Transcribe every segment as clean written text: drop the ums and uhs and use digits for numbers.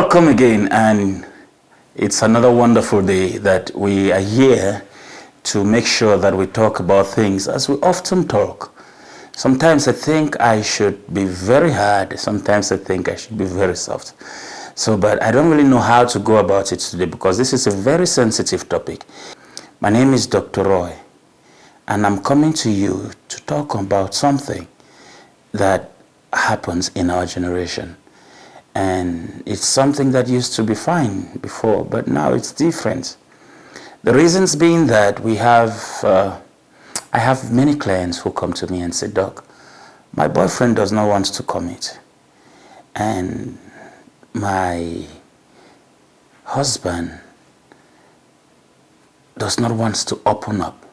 Welcome again, and it's another wonderful day that we are here to make sure that we talk about things as we often talk. Sometimes I think I should be very hard, sometimes I think I should be very soft. But I don't really know how to go about it today because this is a very sensitive topic. My name is Dr. Roy, and I'm coming to you to talk about something that happens in our generation. And it's something that used to be fine before, but now it's different. The reasons being that I have many clients who come to me and say, Doc, my boyfriend does not want to commit. And my husband does not want to open up.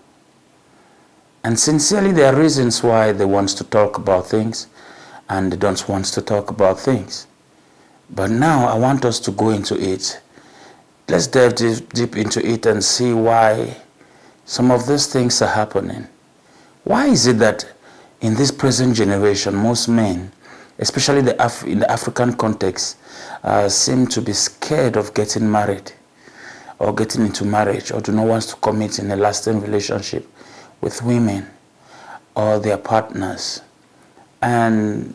And sincerely, there are reasons why they want to talk about things and they don't want to talk about things. But now I want us to go into it. Let's delve deep into it and see why some of these things are happening. Why is it that in this present generation, most men, especially in the African context, seem to be scared of getting married or getting into marriage, or do not want to commit in a lasting relationship with women or their partners? And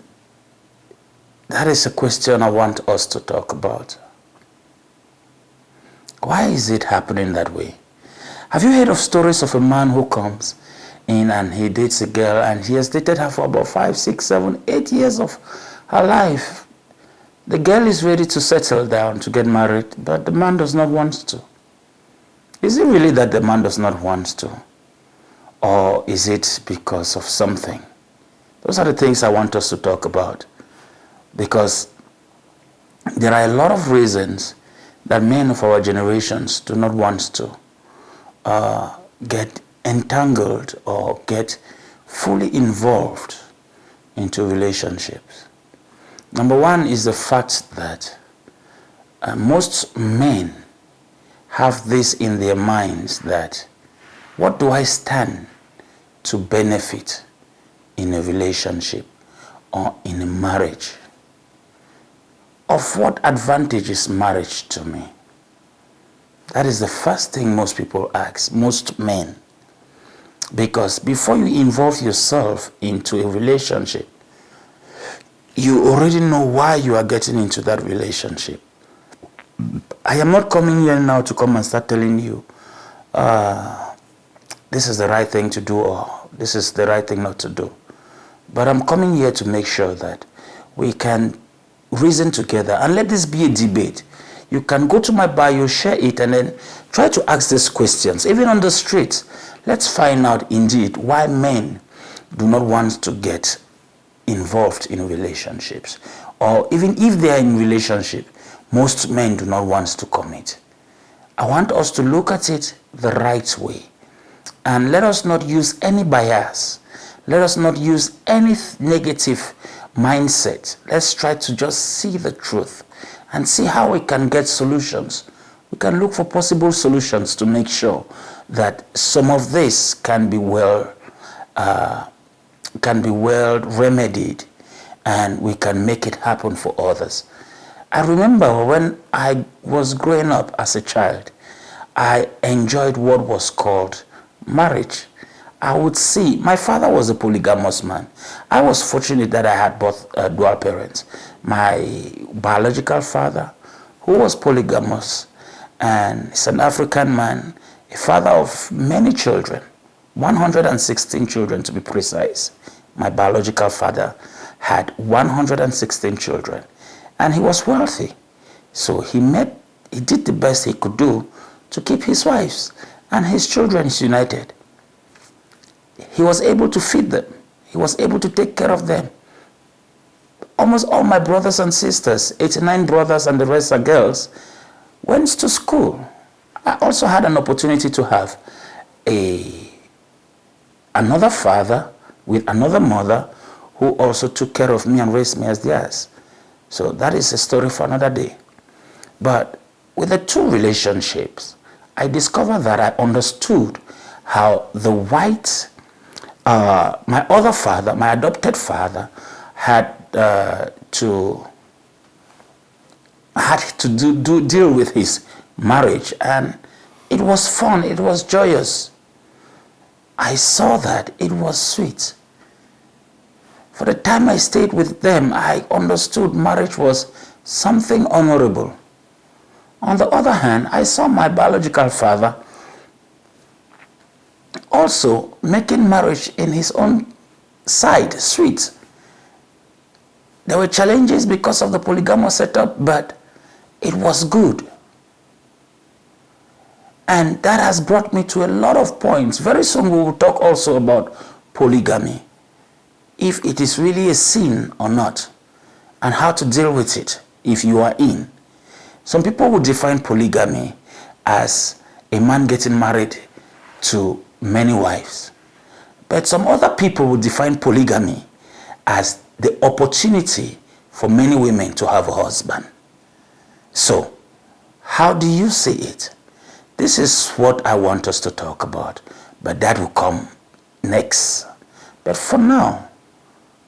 that is a question I want us to talk about. Why is it happening that way? Have you heard of stories of a man who comes in and he dates a girl and he has dated her for about 5, 6, 7, 8 years of her life? The girl is ready to settle down, to get married, but the man does not want to. Is it really that the man does not want to? Or is it because of something? Those are the things I want us to talk about. Because there are a lot of reasons that men of our generations do not want to get entangled or get fully involved into relationships. Number one is the fact that most men have this in their minds that, what do I stand to benefit in a relationship or in a marriage? Of what advantage is marriage to me? That is the first thing most people ask, most men. Because before you involve yourself into a relationship, you already know why you are getting into that relationship. I am not coming here now to come and start telling you, this is the right thing to do or this is the right thing not to do. But I'm coming here to make sure that we can reason together and let this be a debate. You can go to my bio, share it, and then try to ask these questions. Even on the streets, let's find out indeed why men do not want to get involved in relationships. Or even if they are in relationship, most men do not want to commit. I want us to look at it the right way. And let us not use any bias. Let us not use any negative mindset. Let's try to just see the truth and see how we can get solutions. We can look for possible solutions to make sure that some of this can be well remedied, and we can make it happen for others. I remember when I was growing up as a child, I enjoyed what was called marriage. I would see, my father was a polygamous man. I was fortunate that I had both dual parents. My biological father, who was polygamous, and he's an African man, a father of many children, 116 children to be precise. My biological father had 116 children, and he was wealthy. So he did the best he could do to keep his wives and his children united. He was able to feed them. He was able to take care of them. Almost all my brothers and sisters, 89 brothers and the rest are girls, went to school. I also had an opportunity to have another father with another mother who also took care of me and raised me as theirs. So that is a story for another day. But with the two relationships, I discovered that I understood how the white my other father, my adopted father, had to had to deal with his marriage, and it was fun, it was joyous. I saw that it was sweet. For the time I stayed with them, I understood marriage was something honorable. On the other hand, I saw my biological father also making marriage in his own side sweet. There were challenges because of the polygamous setup, but it was good. And that has brought me to a lot of points. Very soon we will talk also about polygamy, if it is really a sin or not, and how to deal with it if you are in. Some people would define polygamy as a man getting married to many wives. But some other people would define polygamy as the opportunity for many women to have a husband. So, how do you see it? This is what I want us to talk about, but that will come next. But for now,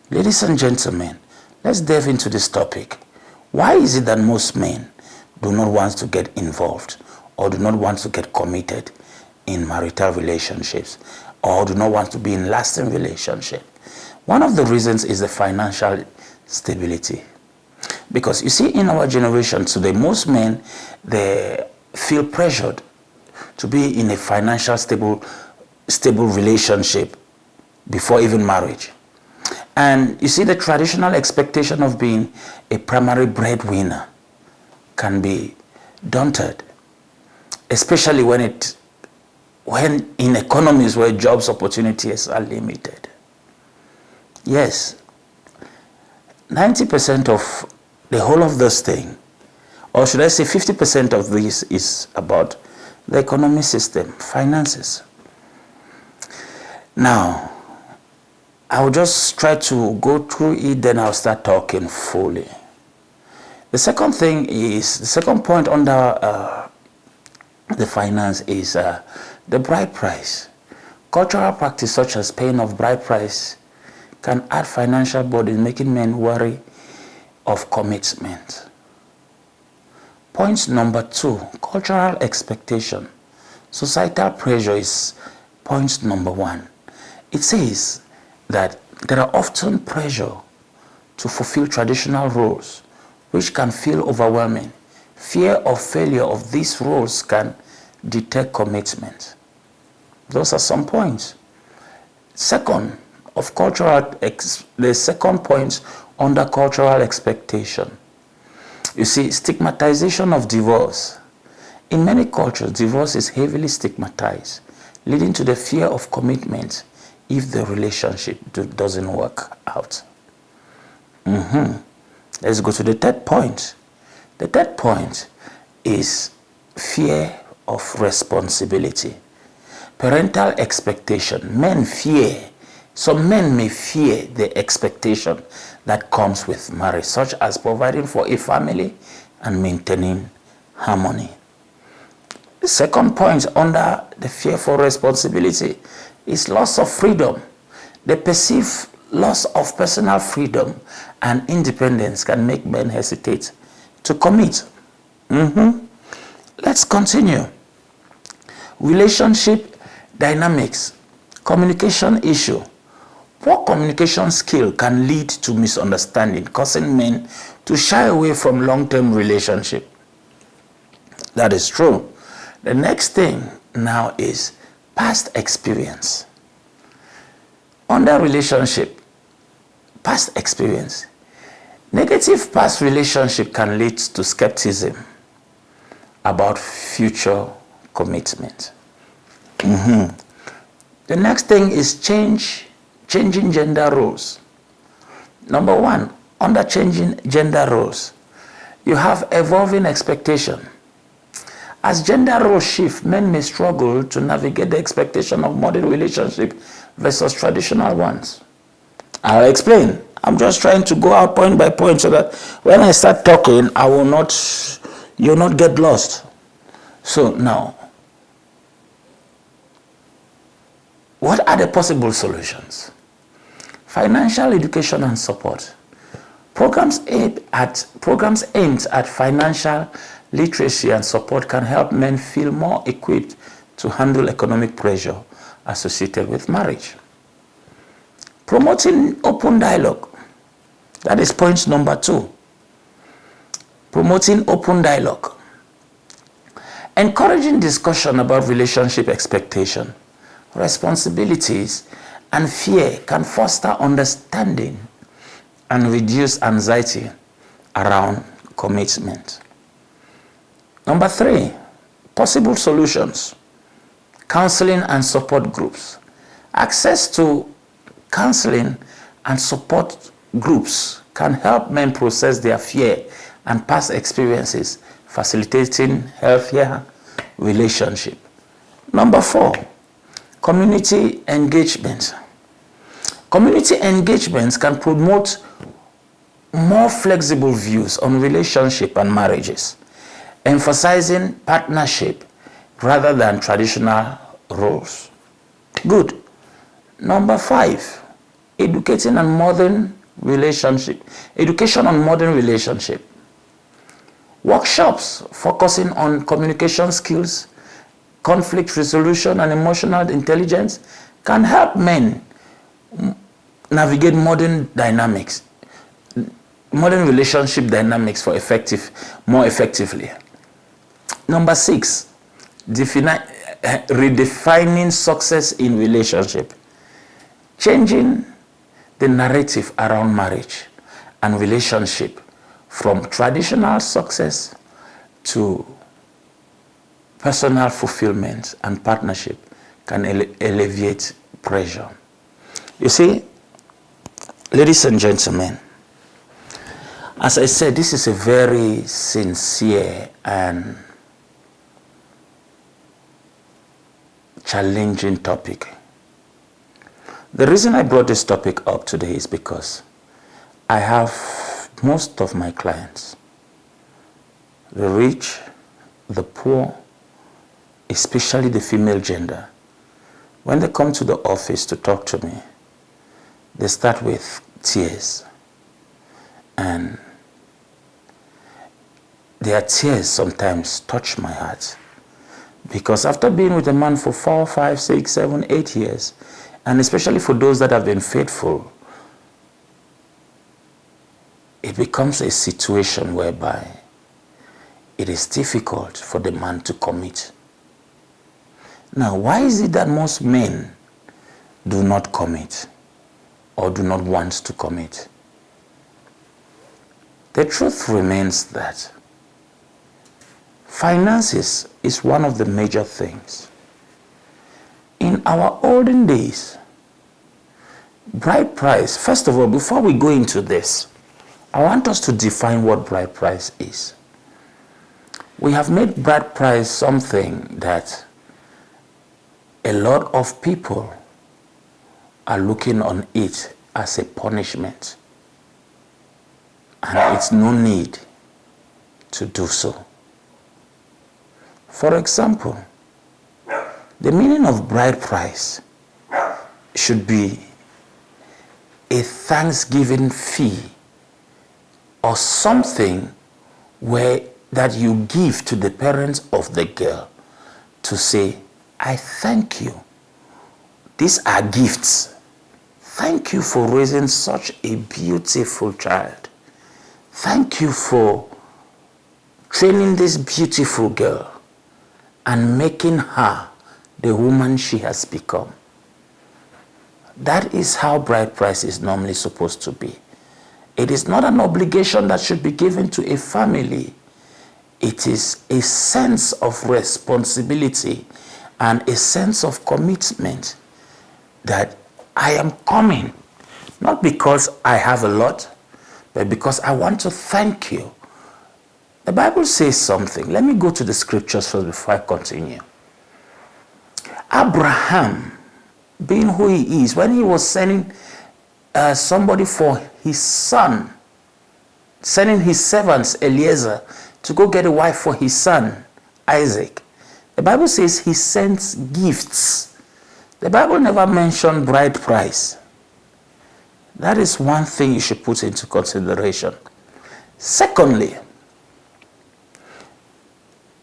ladies and gentlemen, let's delve into this topic. Why is it that most men do not want to get involved or do not want to get committed in marital relationships or do not want to be in lasting relationship? One of the reasons is the financial stability. Because you see, in our generation today, most men, they feel pressured to be in a financial stable relationship before even marriage. And you see, the traditional expectation of being a primary breadwinner can be daunted, especially when in economies where jobs opportunities are limited. Yes, 90% of the whole of this thing, or should I say 50% of this, is about the economic system, finances. Now, I will just try to go through it, then I'll start talking fully. The second thing is, the second point under the finance is the bride price. Cultural practice such as paying of bride price can add financial burden, making men wary of commitment. Point number 2, cultural expectation. Societal pressure is point number 1. It says that there are often pressure to fulfill traditional roles, which can feel overwhelming. Fear of failure of these roles can deter commitment. Those are some points. Second, the second point under cultural expectation. You see, stigmatization of divorce. In many cultures, divorce is heavily stigmatized, leading to the fear of commitment if the relationship doesn't work out. Let's go to the third point. The third point is fear of responsibility. Parental expectation. Some men may fear the expectation that comes with marriage, such as providing for a family and maintaining harmony. The second point under the fear for responsibility is loss of freedom. The perceived loss of personal freedom and independence can make men hesitate to commit. Let's continue. Relationship dynamics, communication issue. Poor communication skill can lead to misunderstanding, causing men to shy away from long-term relationship. That is true. The next thing now is past experience. Under relationship, past experience. Negative past relationship can lead to skepticism about future commitment. The next thing is changing gender roles. Number 1, under changing gender roles, you have evolving expectation. As gender roles shift, men may struggle to navigate the expectation of modern relationship versus traditional ones. I'll explain. I'm just trying to go out point by point so that when I start talking, you'll not get lost. So now, what are the possible solutions? Financial education and support. Programs aimed at financial literacy and support can help men feel more equipped to handle economic pressure associated with marriage. Promoting open dialogue. That is point number 2. Promoting open dialogue. Encouraging discussion about relationship expectation, responsibilities, and fear can foster understanding and reduce anxiety around commitment. Number 3, possible solutions. Counseling and support groups. Access to counseling and support groups can help men process their fear and past experiences, facilitating healthier relationship. Number 4, community engagement. Community engagements can promote more flexible views on relationship and marriages, emphasizing partnership rather than traditional roles. Good. Number 5, education on modern relationship. Workshops focusing on communication skills, conflict resolution, and emotional intelligence can help men navigate modern relationship dynamics more effectively. Number 6, redefining success in relationship. Changing the narrative around marriage and relationship from traditional success to personal fulfillment and partnership can alleviate pressure. You see, ladies and gentlemen, as I said, this is a very sincere and challenging topic. The reason I brought this topic up today is because I have most of my clients, the rich, the poor, especially the female gender, when they come to the office to talk to me, they start with tears. And their tears sometimes touch my heart. Because after being with a man for 4, 5, 6, 7, 8 years, and especially for those that have been faithful, it becomes a situation whereby it is difficult for the man to commit. Now, why is it that most men do not commit or do not want to commit? The truth remains that finances is one of the major things. In our olden days, bride price, first of all, before we go into this, I want us to define what bride price is. We have made bride price something that a lot of people are looking on it as a punishment. And it's no need to do so. For example, the meaning of bride price should be a thanksgiving fee or something that you give to the parents of the girl to say, I thank you. These are gifts. Thank you for raising such a beautiful child. Thank you for training this beautiful girl and making her the woman she has become. That is how bride price is normally supposed to be. It is not an obligation that should be given to a family. It is a sense of responsibility and a sense of commitment that I am coming, not because I have a lot, but because I want to thank you. The Bible says something. Let me go to the scriptures first before I continue. Abraham, being who he is, when he was sending somebody for his son, sending his servants Eliezer to go get a wife for his son Isaac, the Bible says he sent gifts. The Bible never mentioned bride price. That is one thing you should put into consideration. Secondly,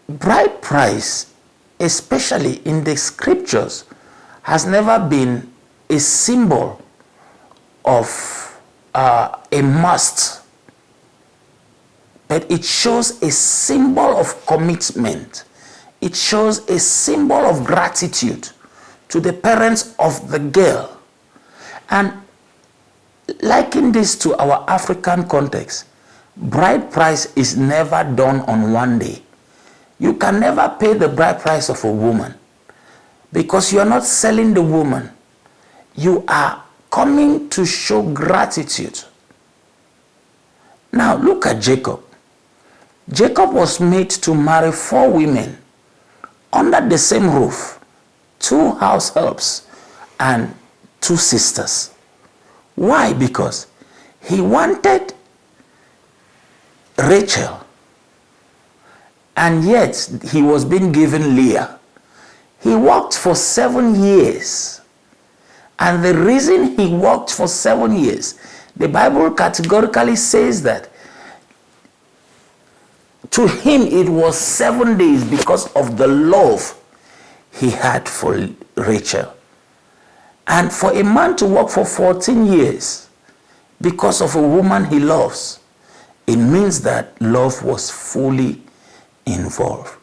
bride price, especially in the scriptures, has never been a symbol of a must, but it shows a symbol of commitment. It shows a symbol of gratitude to the parents of the girl. And liken this to our African context, bride price is never done on one day. You can never pay the bride price of a woman because you are not selling the woman. You are coming to show gratitude. Now look at Jacob. Jacob was made to marry 4 women under the same roof, 2 house helps and 2 sisters. Why? Because he wanted Rachel, and yet he was being given Leah. He worked for 7 years. And the reason he worked for 7 years, the Bible categorically says that to him it was 7 days because of the love he had for Rachel. And for a man to work for 14 years because of a woman he loves, it means that love was fully involved.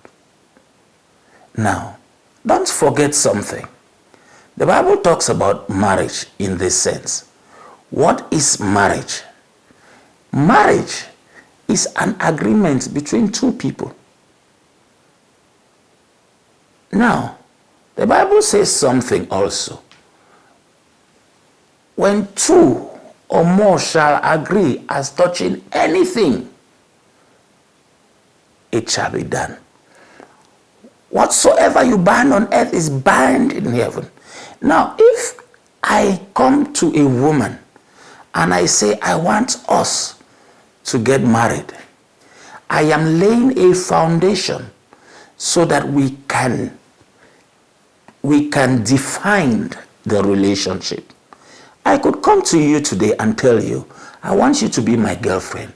Now, don't forget something. The Bible talks about marriage in this sense. What is marriage? Marriage is an agreement between 2 people. Now, the Bible says something also. When 2 or more shall agree as touching anything, it shall be done. Whatsoever you bind on earth is bound in heaven. Now, if I come to a woman and I say, I want us to get married, I am laying a foundation so that we can define the relationship. I could come to you today and tell you, I want you to be my girlfriend.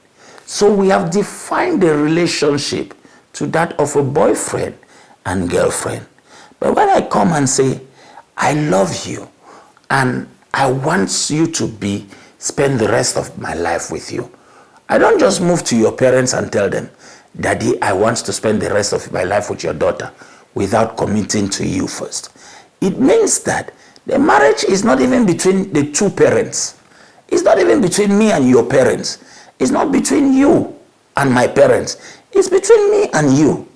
So we have defined the relationship to that of a boyfriend and girlfriend. But when I come and say, I love you and I want you to spend the rest of my life with you, I don't just move to your parents and tell them, Daddy, I want to spend the rest of my life with your daughter without committing to you first. It means that the marriage is not even between the 2 parents. It's not even between me and your parents. It's not between you and my parents. It's between me and you,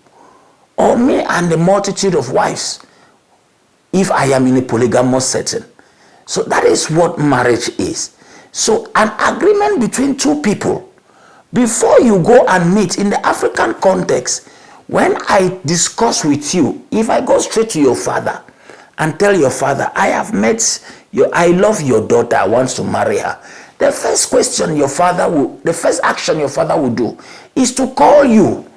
or me and the multitude of wives, if I am in a polygamous setting. So that is what marriage is. So an agreement between 2 people. Before you go and meet in the African context, when I discuss with you, if I go straight to your father and tell your father, I have met you, I love your daughter, I want to marry her, the first question the first action your father will do is to call you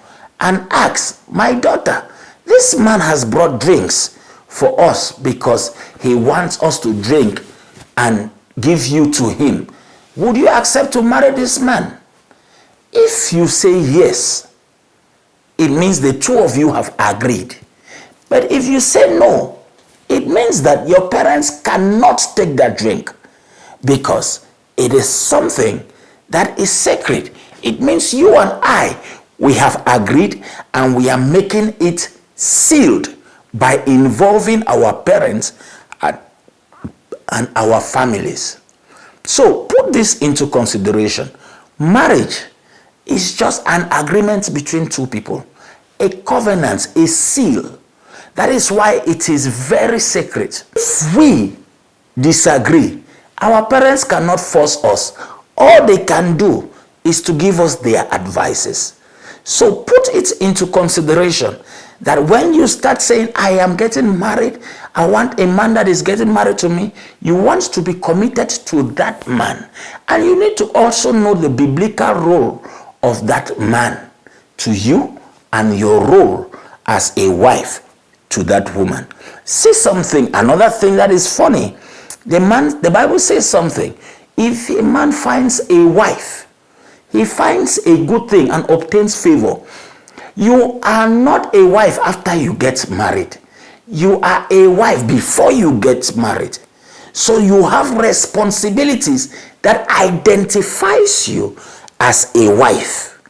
and ask, my daughter, this man has brought drinks for us because he wants us to drink and give you to him. Would you accept to marry this man? If you say yes, it means the 2 of you have agreed. But if you say no, it means that your parents cannot take that drink because it is something that is sacred. It means you and I, we have agreed and we are making it sealed by involving our parents and our families. So put this into consideration. Marriage is just an agreement between 2 people, a covenant, a seal. That is why it is very sacred. If we disagree, our parents cannot force us. All they can do is to give us their advices. So put it into consideration that when you start saying, I am getting married, I want a man that is getting married to me, you want to be committed to that man. And you need to also know the biblical role of that man to you and your role as a wife to that woman. See something, another thing that is funny. The Bible says something. If a man finds a wife, he finds a good thing and obtains favor. You are not a wife after you get married. You are a wife before you get married. So you have responsibilities that identifies you as a wife,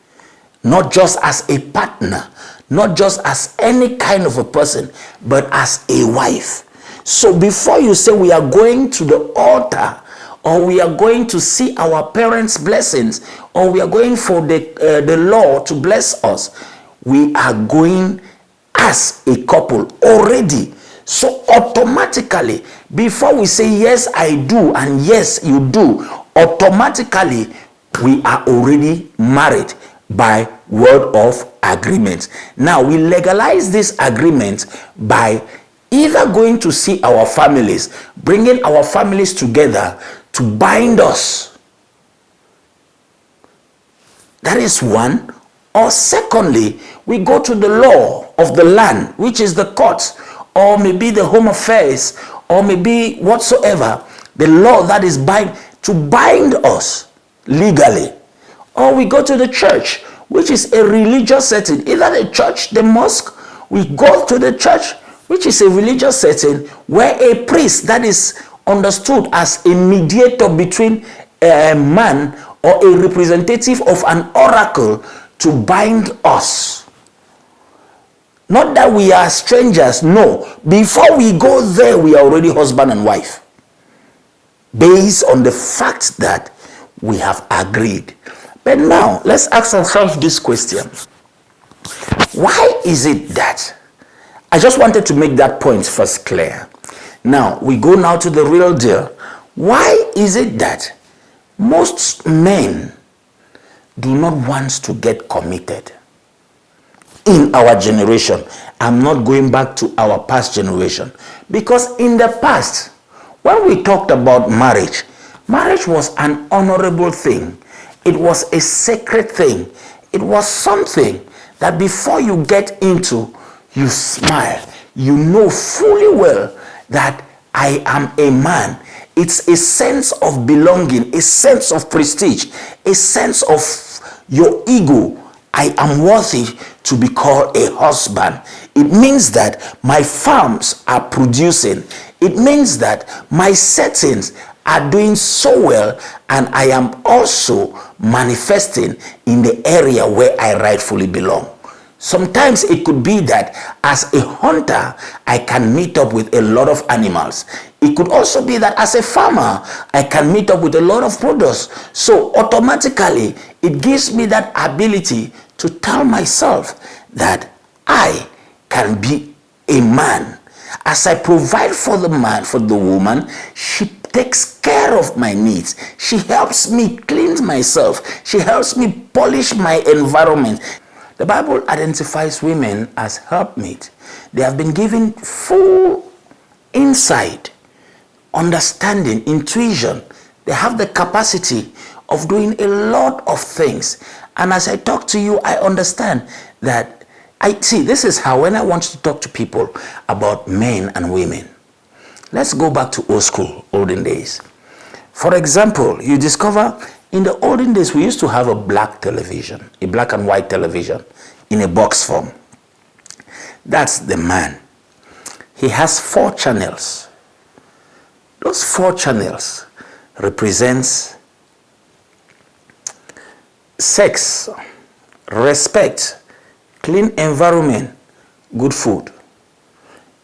not just as a partner, not just as any kind of a person, but as a wife. So before you say we are going to the altar, or we are going to see our parents' blessings, or we are going for the law to bless us, we are going as a couple already. So automatically, before we say yes I do and yes you do, automatically we are already married by word of agreement. Now we legalize this agreement by either going to see our families, bringing our families together to bind us. That is one. Or secondly, we go to the law of the land, which is the courts, or maybe the home affairs, or maybe whatsoever, the law that is to bind us legally. Or we go to the church, which is a religious setting, either the church, the mosque. We go to the church, which is a religious setting where a priest that is understood as a mediator between a man or a representative of an oracle to bind us. Not that we are strangers, no. Before we go there, we are already husband and wife, based on the fact that we have agreed. But now, let's ask ourselves this question. Why is it that, I just wanted to make that point first clear. Now, we go now to the real deal. Why is it that most men do not want to get committed in our generation? I'm not going back to our past generation, because in the past, when we talked about marriage, marriage was an honorable thing. It was a sacred thing. It was something that before you get into, you smile. You know fully well that I am a man. It's a sense of belonging, a sense of prestige, a sense of your ego. I am worthy to be called a husband. It means that my farms are producing. It means that my settings are doing so well, and I am also manifesting in the area where I rightfully belong. Sometimes it could be that as a hunter, I can meet up with a lot of animals. It could also be that as a farmer, I can meet up with a lot of produce. So automatically, it gives me that ability to tell myself that I can be a man. As I provide for the man, for the woman, she takes care of my needs. She helps me cleanse myself. She helps me polish my environment. The Bible identifies women as helpmate. They have been given full insight, understanding, intuition. They have the capacity of doing a lot of things. And as I talk to you, I understand that this is how, when I want to talk to people about men and women, let's go back to old school, olden days. For example, you discover in the olden days, we used to have a black television, a black and white television in a box form. That's the man. He has 4 channels. Those 4 channels represents sex, respect, clean environment, good food.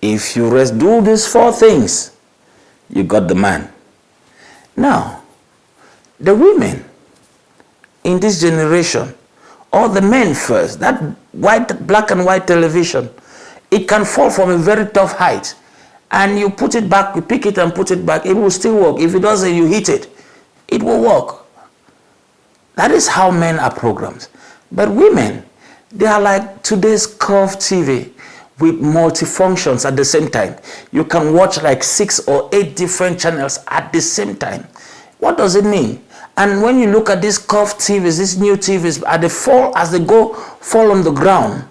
If you do these 4 things, you got the man. Now, the women in this generation, or the men first, that black and white television, it can fall from a very tough height, and you put it back, you pick it and put it back, it will still work. If it doesn't, you hit it, it will work. That is how men are programmed. But women, they are like today's curved TV with multifunctions at the same time. You can watch like 6 or 8 different channels at the same time. What does it mean? And when you look at these curved TVs, these new TVs, as they fall on the ground,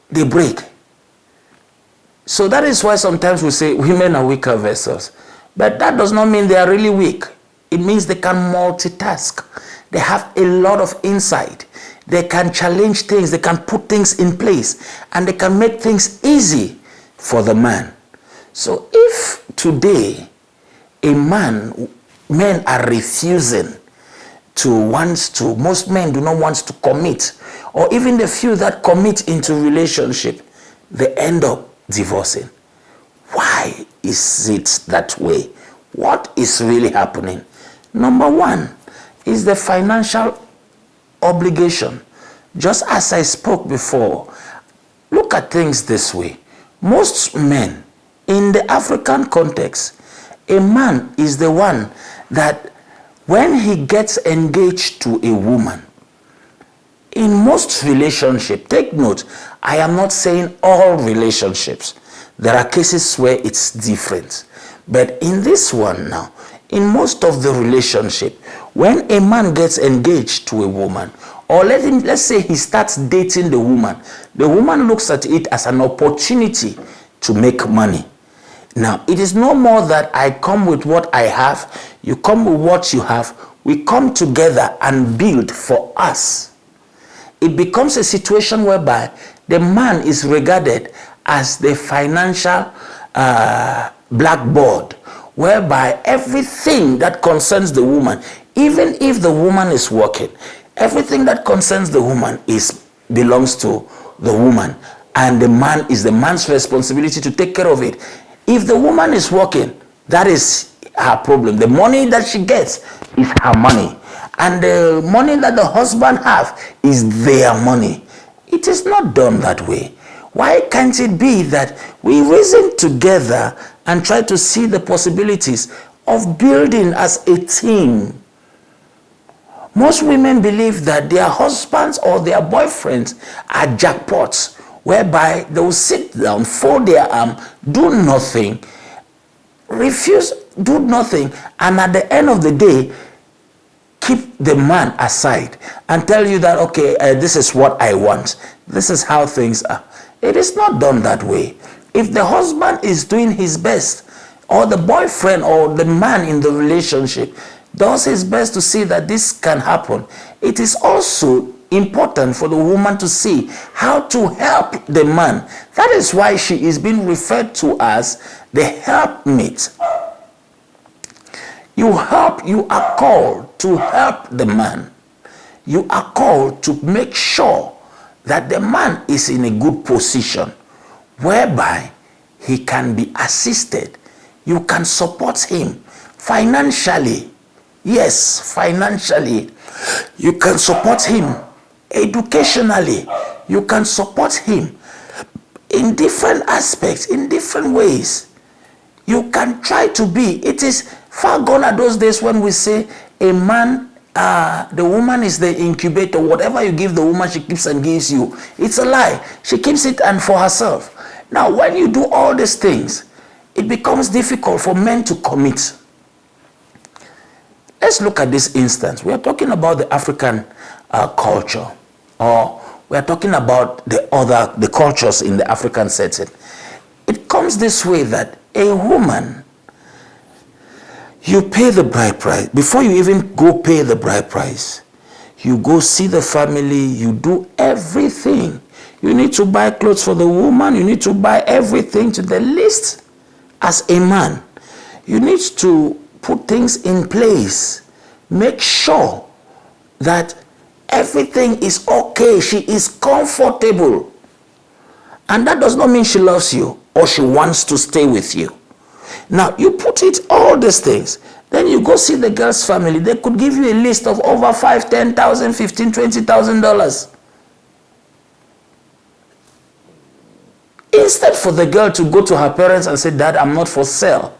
they break. So that is why sometimes we say women are weaker vessels. But that does not mean they are really weak. It means they can multitask. They have a lot of insight. They can challenge things. They can put things in place. And they can make things easy for the man. So if today men are refusing most men do not want to commit, or even the few that commit into relationship, they end up divorcing. Why is it that way? What is really happening? Number one is the financial obligation. Just as I spoke before, look at things this way. Most men, in the African context, a man is the one that when he gets engaged to a woman, in most relationships, take note, I am not saying all relationships. There are cases where it's different. But in this one now, in most of the relationship, when a man gets engaged to a woman, or let's say he starts dating the woman looks at it as an opportunity to make money. Now, it is no more that I come with what I have, you come with what you have, we come together and build for us. It becomes a situation whereby the man is regarded as the financial blackboard, whereby everything that concerns the woman, even if the woman is working, everything that concerns the woman belongs to the woman, and the man is the man's responsibility to take care of it. If the woman is working, that is her problem. The money that she gets is her money, and the money that the husband have is their money. It is not done that way. Why can't it be that we reason together and try to see the possibilities of building as a team? Most women believe that their husbands or their boyfriends are jackpots, whereby they will sit down, fold their arm, do nothing, do nothing, and at the end of the day, keep the man aside and tell you that, okay, this is what I want. This is how things are. It is not done that way. If the husband is doing his best, or the boyfriend or the man in the relationship does his best to see that this can happen, it is also important for the woman to see how to help the man. That is why she is being referred to as the helpmate. You are called to help the man. You are called to make sure that the man is in a good position whereby he can be assisted. You can support him financially. Yes, financially. You can support him educationally. You can support him in different aspects, in different ways. You can try to be. It is far gone are those days when we say a man, the woman is the incubator. Whatever you give the woman, she keeps and gives you. It's a lie. She keeps it and for herself. Now, when you do all these things, it becomes difficult for men to commit. Let's look at this instance. We are talking about the African culture, or we are talking about the cultures in the African setting. It comes this way that a woman, you pay the bride price. Before you even go pay the bride price, you go see the family, you do everything. You need to buy clothes for the woman, you need to buy everything to the least as a man. You need to put things in place. Make sure that everything is okay. She is comfortable. And that does not mean she loves you or she wants to stay with you. Now, you put it, all these things. Then you go see the girl's family. They could give you a list of over $5,000, $10,000, $15,000, $20,000. Instead for the girl to go to her parents and say, Dad, I'm not for sale,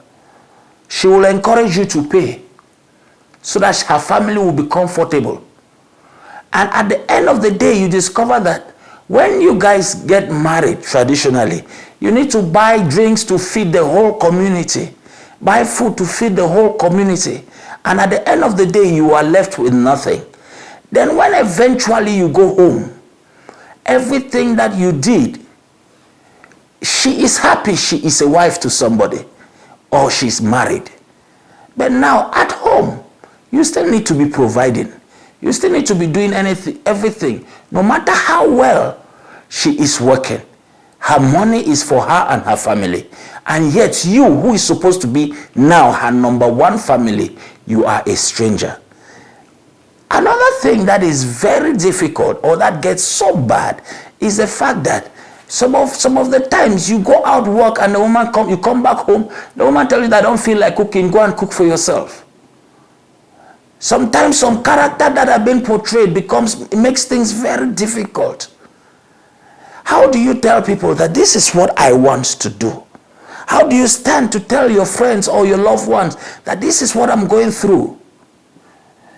she will encourage you to pay so that her family will be comfortable. And at the end of the day, you discover that when you guys get married traditionally, you need to buy drinks to feed the whole community, buy food to feed the whole community. And at the end of the day, you are left with nothing. Then when eventually you go home, everything that you did, she is happy she is a wife to somebody or she's married. But now at home, you still need to be providing. You still need to be doing everything. No matter how well she is working, her money is for her and her family. And yet you, who is supposed to be now her number one family, you are a stranger. Another thing that is very difficult, or that gets so bad, is the fact that some of the times you go out work and the woman you come back home, the woman tells you that I don't feel like cooking, go and cook for yourself. Sometimes some character that have been portrayed it makes things very difficult. How do you tell people that this is what I want to do? How do you stand to tell your friends or your loved ones that this is what I'm going through?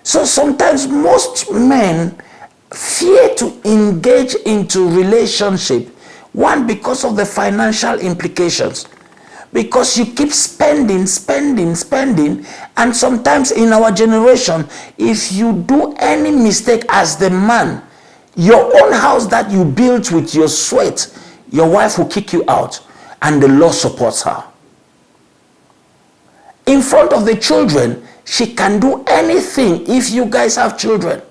So sometimes most men fear to engage into relationship. One, because of the financial implications. Because you keep spending, and sometimes in our generation, if you do any mistake as the man, your own house that you built with your sweat, your wife will kick you out, and the law supports her. In front of the children, she can do anything. If you guys have children,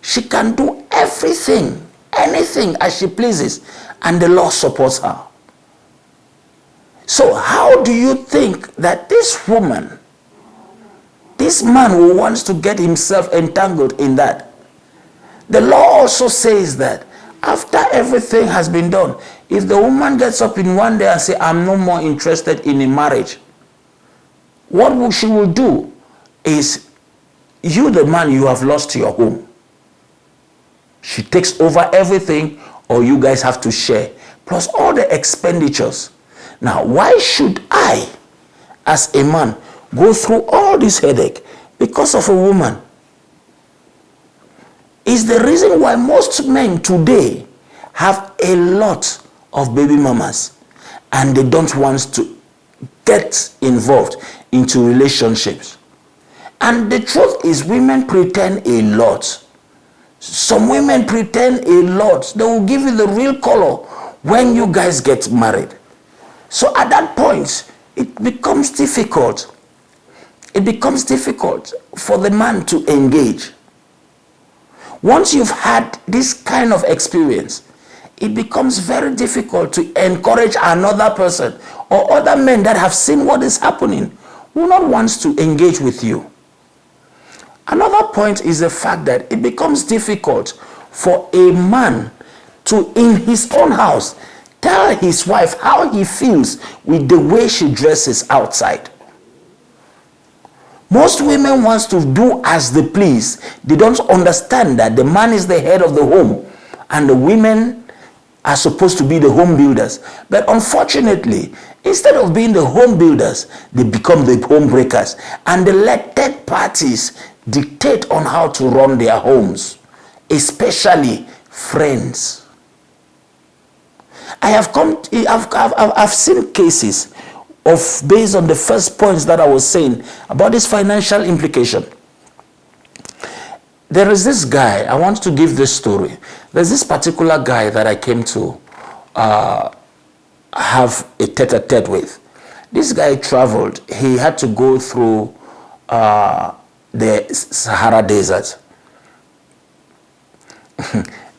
she can do everything, anything as she pleases, and the law supports her. So how do you think that this woman, this man who wants to get himself entangled in that, the law also says that after everything has been done, if the woman gets up in one day and say, I'm no more interested in a marriage, what she will do is, you the man, you have lost your home. She takes over everything, or you guys have to share, plus all the expenditures. Now, why should I, as a man, go through all this headache because of a woman? Is the reason why most men today have a lot of baby mamas and they don't want to get involved into relationships. And the truth is, women pretend a lot. Some women pretend a lot. They will give you the real color when you guys get married. So at that point, it becomes difficult. It becomes difficult for the man to engage. Once you've had this kind of experience, it becomes very difficult to encourage another person or other men that have seen what is happening who not wants to engage with you. Another point is the fact that it becomes difficult for a man to, in his own house, tell his wife how he feels with the way she dresses outside. Most women want to do as they please. They don't understand that the man is the head of the home and the women are supposed to be the home builders. But unfortunately, instead of being the home builders, they become the home breakers, and they let third parties dictate on how to run their homes, especially friends. I've seen cases of, based on the first points that I was saying about this financial implication. There is this guy, I want to give this story. There's this particular guy that I came to have a tete-a-tete with. This guy traveled. He had to go through the Sahara Desert.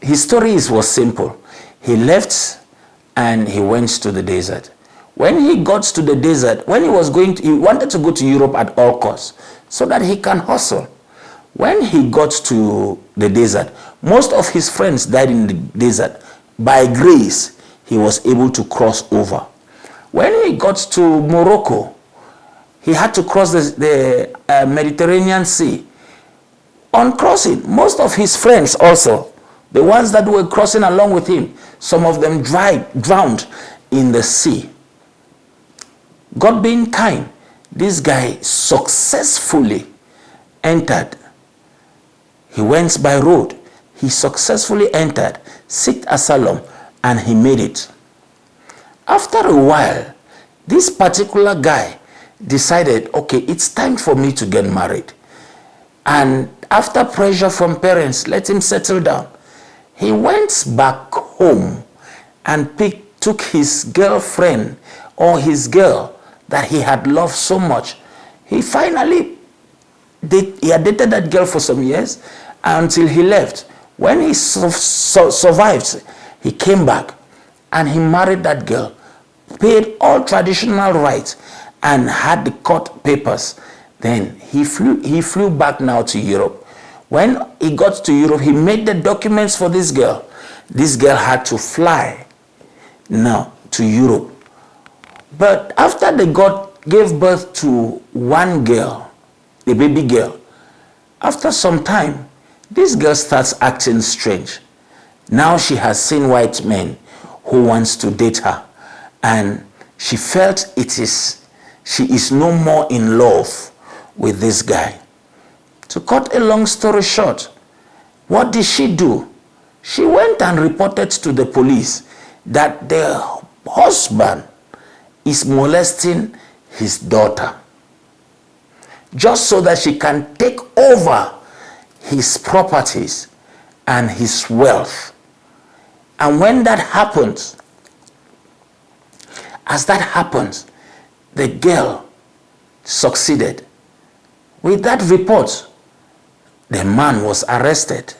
His story was simple. He left and he went to the desert. When he got to the desert, when he wanted to go to Europe at all costs so that he can hustle. When he got to the desert, most of his friends died in the desert. By grace, he was able to cross over. When he got to Morocco, he had to cross the Mediterranean Sea. On crossing, most of his friends also, the ones that were crossing along with him, some of them drowned in the sea. God being kind, this guy successfully entered. He went by road. He successfully entered, sought asylum, and he made it. After a while, this particular guy decided, okay, it's time for me to get married. And after pressure from parents, let him settle down. He went back home and took his girlfriend or his girl that he had loved so much. He finally he had dated that girl for some years until he left. When he survived, he came back and he married that girl, paid all traditional rites, and had the court papers. Then he flew back now to Europe. When he got to Europe, he made the documents for this girl. This girl had to fly now to Europe. But after they gave birth to one girl, a baby girl, after some time, this girl starts acting strange. Now she has seen white men who wants to date her, and she felt she is no more in love with this guy. To cut a long story short, what did she do? She went and reported to the police that the husband is molesting his daughter, just so that she can take over his properties and his wealth. And when that happens, the girl succeeded. With that report, the man was arrested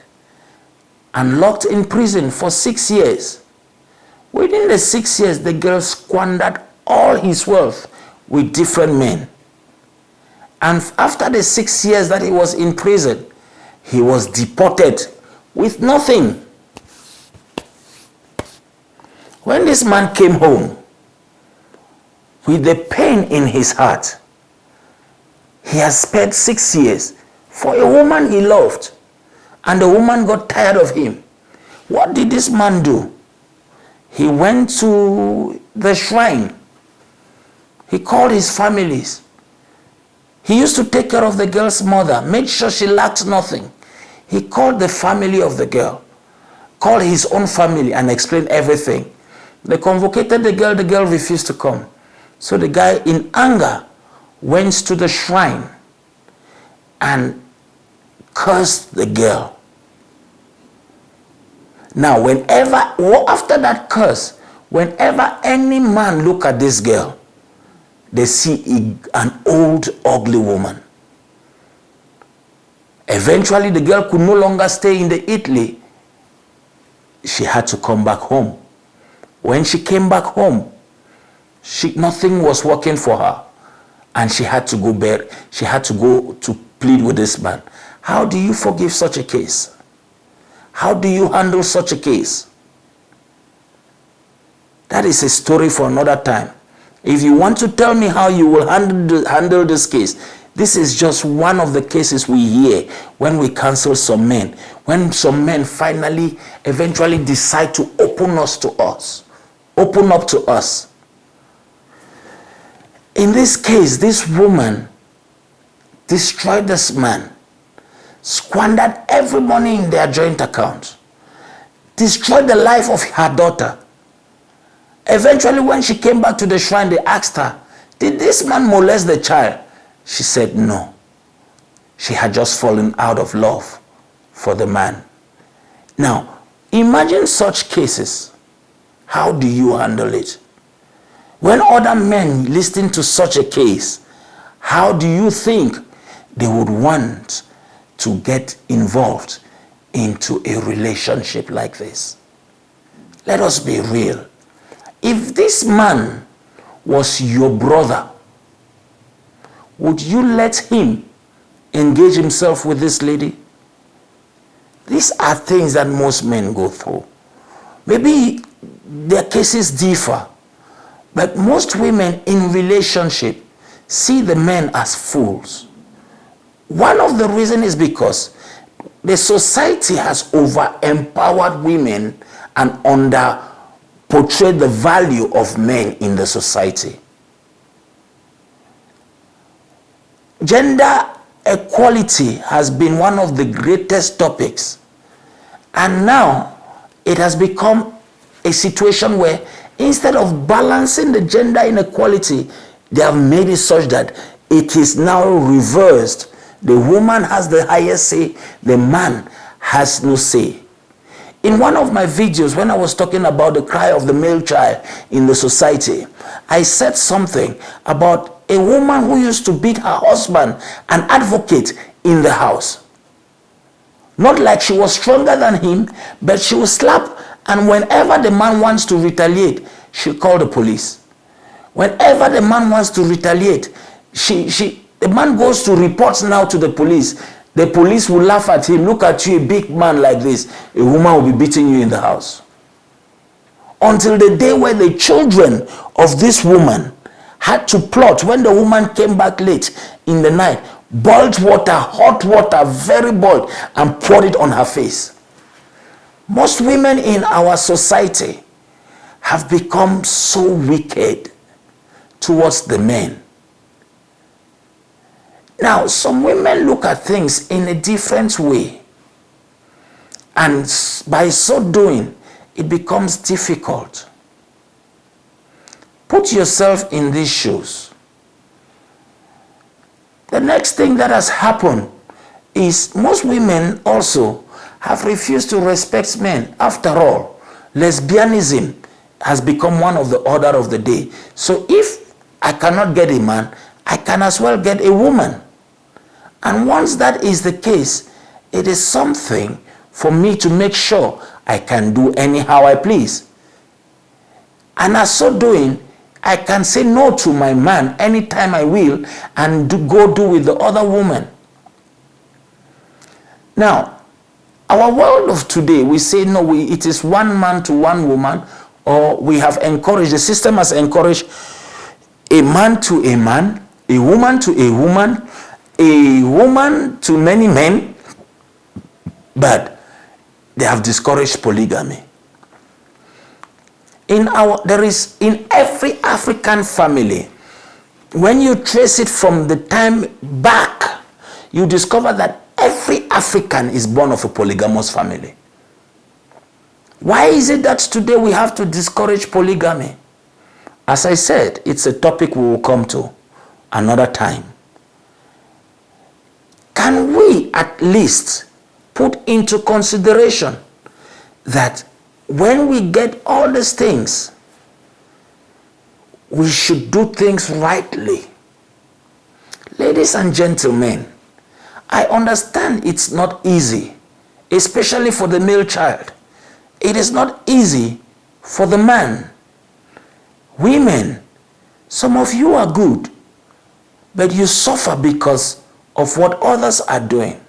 and locked in prison for 6 years. Within the 6 years, the girl squandered all his wealth with different men. And after the 6 years that he was in prison, he was deported with nothing. When this man came home with the pain in his heart, he has spent 6 years for a woman he loved, and the woman got tired of him. What did this man do? He went to the shrine. He called his families. He used to take care of the girl's mother, made sure she lacked nothing. He called the family of the girl, called his own family, and explained everything. They convocated the girl refused to come. So the guy, in anger, went to the shrine and cursed the girl. Now, after that curse, whenever any man look at this girl, they see an old, ugly woman. Eventually, the girl could no longer stay in the Italy. She had to come back home. When she came back home, nothing was working for her, and she had to go to plead with this man. How do you forgive such a case? How do you handle such a case? That is a story for another time. If you want to tell me how you will handle this case, this is just one of the cases we hear when we counsel some men. When some men eventually decide to open up to us. In this case, this woman destroyed this man, squandered every money in their joint account, destroyed the life of her daughter. Eventually, when she came back to the shrine, they asked her, "Did this man molest the child?" She said no. She had just fallen out of love for the man. Now, imagine such cases. How do you handle it? When other men listen to such a case, how do you think they would want to get involved into a relationship like this? Let us be real. If this man was your brother, would you let him engage himself with this lady? These are things that most men go through. Maybe their cases differ, but most women in relationship see the men as fools. One of the reasons is because the society has over-empowered women and under-portrayed the value of men in the society. Gender equality has been one of the greatest topics, and now it has become a situation where instead of balancing the gender inequality, they have made it such that it is now reversed. The woman has the highest say, the man has no say. In one of my videos, when I was talking about the cry of the male child in the society, I said something about a woman who used to beat her husband, an advocate in the house. Not like she was stronger than him, but she will slap, and whenever the man wants to retaliate, she'll call the police. Whenever the man wants to retaliate, the man goes to report now to the police. The police will laugh at him. Look at you, a big man like this. A woman will be beating you in the house. Until the day where the children of this woman had to plot, when the woman came back late in the night, boiled water, hot water, very boiled, and poured it on her face. Most women in our society have become so wicked towards the men. Now, some women look at things in a different way, and by so doing, it becomes difficult. Put yourself in these shoes. The next thing that has happened is most women also have refused to respect men. After all, lesbianism has become one of the order of the day. So if I cannot get a man, I can as well get a woman. And once that is the case, it is something for me to make sure I can do anyhow I please. And as so doing, I can say no to my man anytime I will and go do with the other woman. Now, our world of today, we say no, it is one man to one woman, or we have encouraged, the system has encouraged a man to a man, a woman to a woman to many men, but they have discouraged polygamy. There is in every African family, when you trace it from the time back, you discover that every African is born of a polygamous family. Why is it that today we have to discourage polygamy? As I said, it's a topic we will come to another time. Can we at least put into consideration that when we get all these things, we should do things rightly? Ladies and gentlemen, I understand it's not easy, especially for the male child. It is not easy for the man. Women, some of you are good, but you suffer because of what others are doing.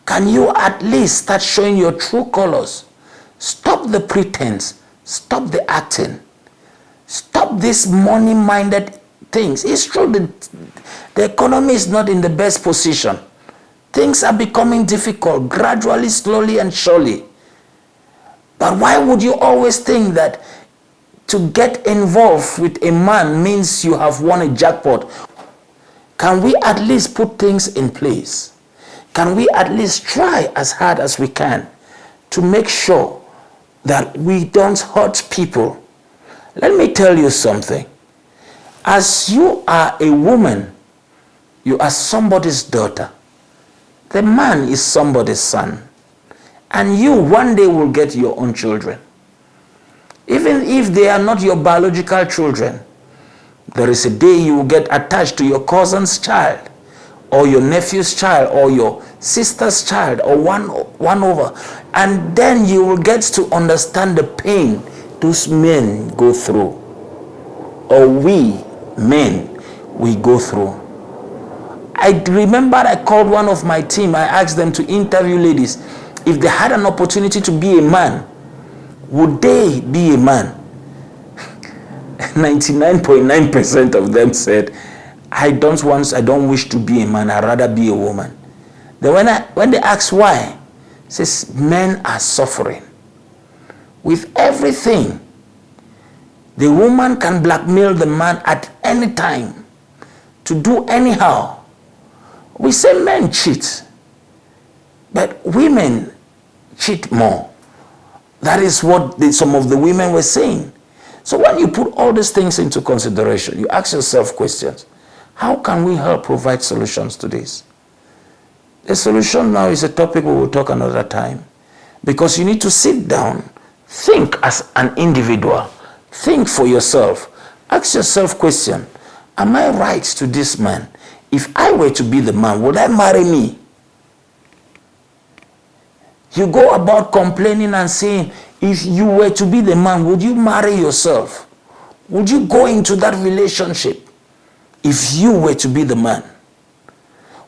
Can you at least start showing your true colors? Stop the pretense. Stop the acting. Stop these money-minded things. It's true that the economy is not in the best position. Things are becoming difficult, gradually, slowly, and surely. But why would you always think that to get involved with a man means you have won a jackpot? Can we at least put things in place? Can we at least try as hard as we can to make sure that we don't hurt people? Let me tell you something. As you are a woman, you are somebody's daughter. The man is somebody's son. And you one day will get your own children. Even if they are not your biological children, there is a day you will get attached to your cousin's child, or your nephew's child, or your sister's child, or one over. And then you will get to understand the pain those men go through, or we men, we go through. I remember I called one of my team, I asked them to interview ladies. If they had an opportunity to be a man, would they be a man? 99.9% of them said, I don't wish to be a man, I'd rather be a woman. Then when they asked why, it says men are suffering. With everything, the woman can blackmail the man at any time to do anyhow. We say men cheat, but women cheat more. That is what some of the women were saying. So when you put all these things into consideration, you ask yourself questions. How can we help provide solutions to this? The solution now is a topic we will talk another time. Because you need to sit down, think as an individual, think for yourself. Ask yourself question. Am I right to this man? If I were to be the man, would I marry me? You go about complaining and saying, if you were to be the man, would you marry yourself? Would you go into that relationship if you were to be the man?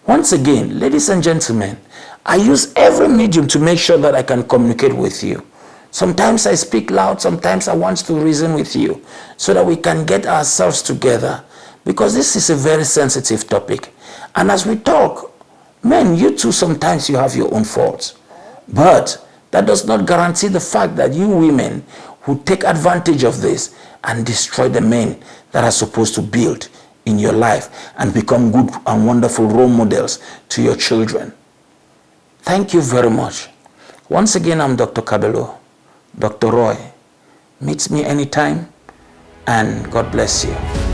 Once again, ladies and gentlemen, I use every medium to make sure that I can communicate with you. Sometimes I speak loud, sometimes I want to reason with you so that we can get ourselves together, because this is a very sensitive topic. And as we talk, men, you too, sometimes you have your own faults. But that does not guarantee the fact that you women who take advantage of this and destroy the men that are supposed to build in your life and become good and wonderful role models to your children. Thank you very much. Once again, I'm Dr. Kabelo, Dr. Roy. Meet me anytime, and God bless you.